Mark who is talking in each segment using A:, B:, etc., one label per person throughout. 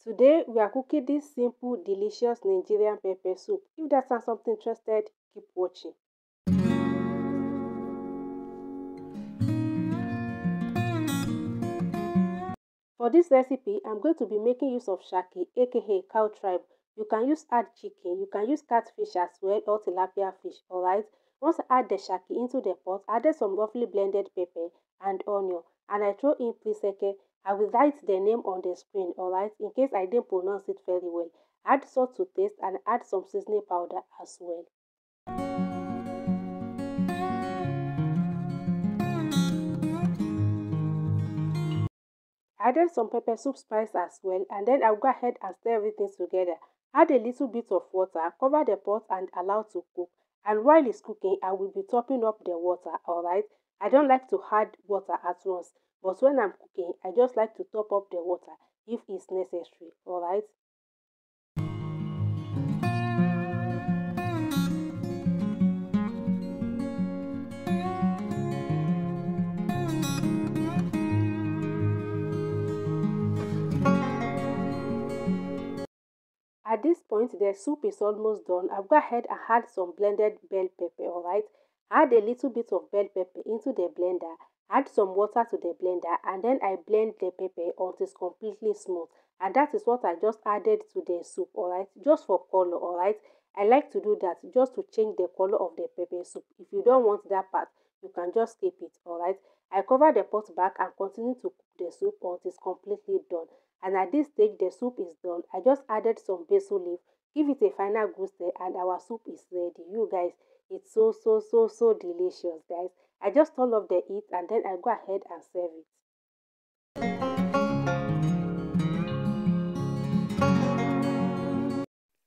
A: Today we are cooking this simple, delicious Nigerian pepper soup. If that sounds something interested, keep watching. For this recipe, I'm going to be making use of shaki, aka cow tribe. You can use add chicken, you can use catfish as well or tilapia fish, alright? Once I add the shaki into the pot, added some roughly blended pepper and onion, and I throw in priseke. I will write the name on the screen, alright, in case I didn't pronounce it very well. Add salt to taste and add some seasoning powder as well. Added some pepper soup spice as well, and then I'll go ahead and stir everything together. Add a little bit of water, cover the pot and allow to cook. And while it's cooking, I will be topping up the water, alright? I don't like to add water at once, but when I'm cooking, I just like to top up the water if it's necessary, alright? At this point, the soup is almost done. I'll go ahead and add some blended bell pepper, alright? Add a little bit of bell pepper into the blender. Add some water to the blender and then I blend the pepper until it's completely smooth. And that is what I just added to the soup, alright? Just for color, alright? I like to do that just to change the color of the pepper soup. If you don't want that part, you can just skip it, alright? I cover the pot back and continue to cook the soup until it's completely done. And at this stage the soup is done. I just added some basil leaf, give it a final good stir, and our soup is ready. You guys, it's so delicious, guys. I just turn off the heat and then I go ahead and serve it.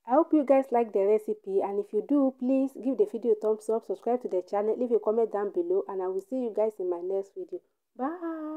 A: I hope you guys like the recipe, and if you do, please give the video a thumbs up, subscribe to the channel, leave a comment down below, and I will see you guys in my next video. Bye.